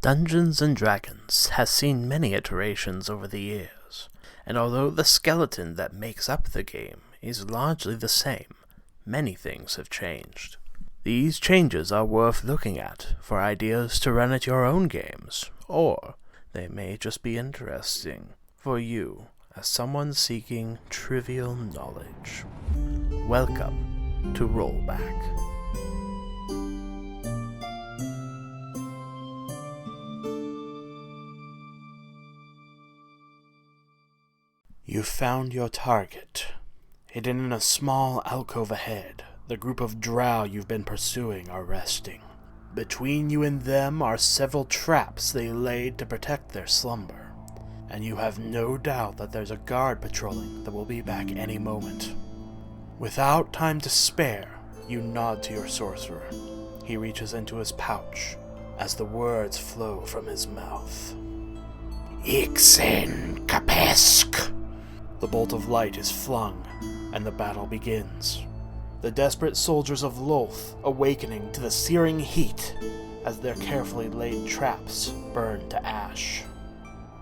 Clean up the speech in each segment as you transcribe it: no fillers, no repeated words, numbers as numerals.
Dungeons & Dragons has seen many iterations over the years, and although the skeleton that makes up the game is largely the same, many things have changed. These changes are worth looking at for ideas to run at your own games, or they may just be interesting for you as someone seeking trivial knowledge. Welcome to Rollback. You found your target. Hidden in a small alcove ahead, the group of drow you've been pursuing are resting. Between you and them are several traps they laid to protect their slumber, and you have no doubt that there's a guard patrolling that will be back any moment. Without time to spare, you nod to your sorcerer. He reaches into his pouch as the words flow from his mouth. Ixen Kapesk! The bolt of light is flung, and the battle begins. The desperate soldiers of Lolth awakening to the searing heat as their carefully laid traps burn to ash.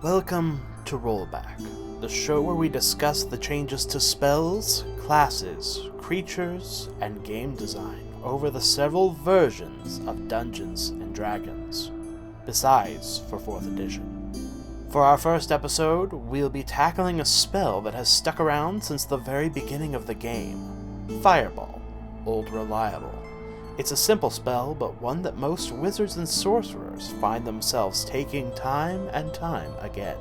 Welcome to Rollback, the show where we discuss the changes to spells, classes, creatures, and game design over the several versions of Dungeons & Dragons, besides for 4th edition. For our first episode, we'll be tackling a spell that has stuck around since the very beginning of the game. Fireball, Old Reliable. It's a simple spell, but one that most wizards and sorcerers find themselves taking time and time again.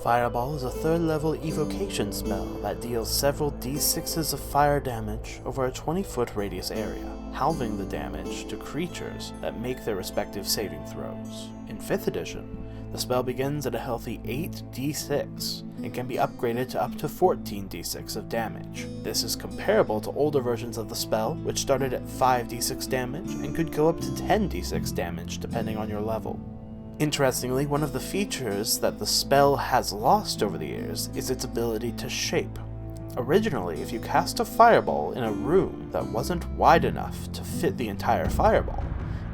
Fireball is a 3rd level evocation spell that deals several d6s of fire damage over a 20-foot radius area, halving the damage to creatures that make their respective saving throws. In 5th edition, the spell begins at a healthy 8d6 and can be upgraded to up to 14d6 of damage. This is comparable to older versions of the spell, which started at 5d6 damage and could go up to 10d6 damage depending on your level. Interestingly, one of the features that the spell has lost over the years is its ability to shape. Originally, if you cast a fireball in a room that wasn't wide enough to fit the entire fireball,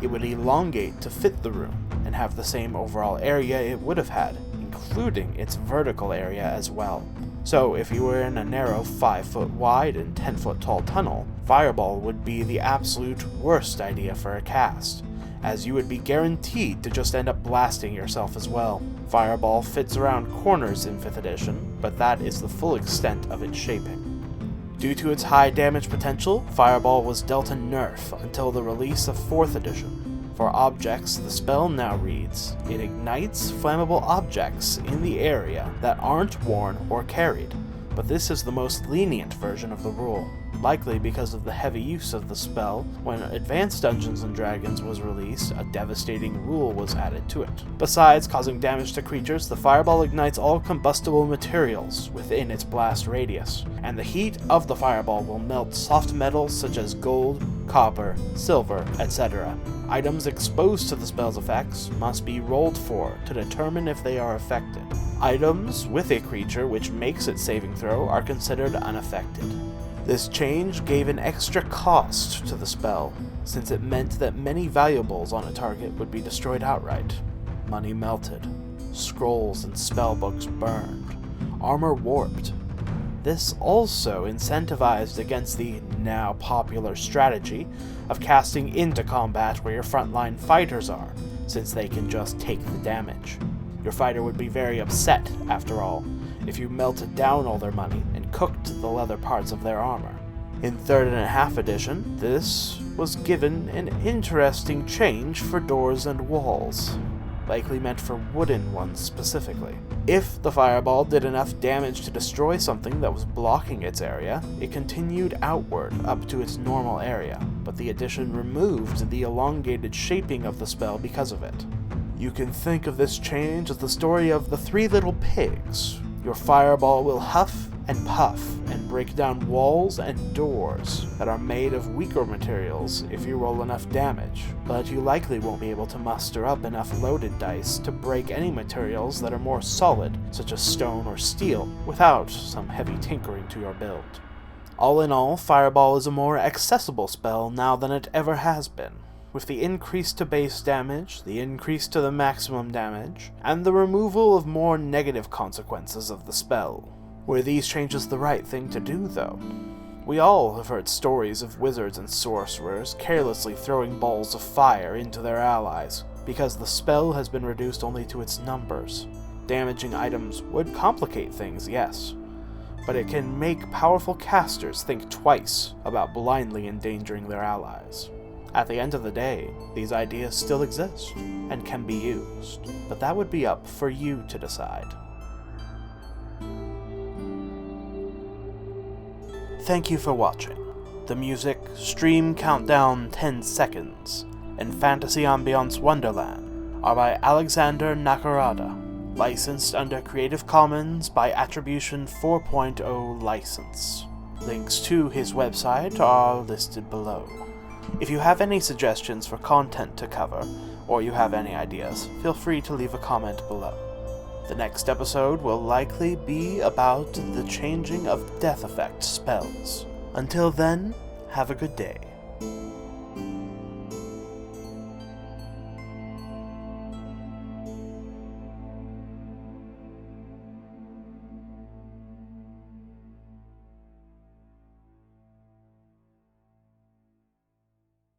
it would elongate to fit the room and have the same overall area it would have had, including its vertical area as well. So if you were in a narrow 5-foot wide and 10-foot tall tunnel, Fireball would be the absolute worst idea for a cast, as you would be guaranteed to just end up blasting yourself as well. Fireball fits around corners in 5th edition, but that is the full extent of its shaping. Due to its high damage potential, Fireball was dealt a nerf until the release of 4th edition. For objects, the spell now reads, it ignites flammable objects in the area that aren't worn or carried, but this is the most lenient version of the rule, likely because of the heavy use of the spell. When Advanced Dungeons & Dragons was released, a devastating rule was added to it. Besides causing damage to creatures, the fireball ignites all combustible materials within its blast radius, and the heat of the fireball will melt soft metals such as gold, copper, silver, etc. Items exposed to the spell's effects must be rolled for to determine if they are affected. Items with a creature which makes its saving throw are considered unaffected. This change gave an extra cost to the spell, since it meant that many valuables on a target would be destroyed outright. Money melted, scrolls and spellbooks burned, armor warped. This also incentivized against the now popular strategy of casting into combat where your frontline fighters are, since they can just take the damage. Your fighter would be very upset, after all, if you melted down all their money and cooked the leather parts of their armor. In 3rd and a half edition, this was given an interesting change for doors and walls, likely meant for wooden ones specifically. If the fireball did enough damage to destroy something that was blocking its area, it continued outward up to its normal area, but the addition removed the elongated shaping of the spell because of it. You can think of this change as the story of the 3 little pigs. Your fireball will huff and puff and break down walls and doors that are made of weaker materials if you roll enough damage, but you likely won't be able to muster up enough loaded dice to break any materials that are more solid, such as stone or steel, without some heavy tinkering to your build. All in all, Fireball is a more accessible spell now than it ever has been. with the increase to base damage, the increase to the maximum damage, and the removal of more negative consequences of the spell. Were these changes the right thing to do, though? We all have heard stories of wizards and sorcerers carelessly throwing balls of fire into their allies, because the spell has been reduced only to its numbers. Damaging items would complicate things, yes, but it can make powerful casters think twice about blindly endangering their allies. At the end of the day, these ideas still exist, and can be used, but that would be up for you to decide. Thank you for watching. The music, Stream Countdown 10 Seconds, and Fantasy Ambiance Wonderland are by Alexander Nakarada, licensed under Creative Commons by Attribution 4.0 license. Links to his website are listed below. If you have any suggestions for content to cover, or you have any ideas, feel free to leave a comment below. The next episode will likely be about the changing of death effect spells. Until then, have a good day.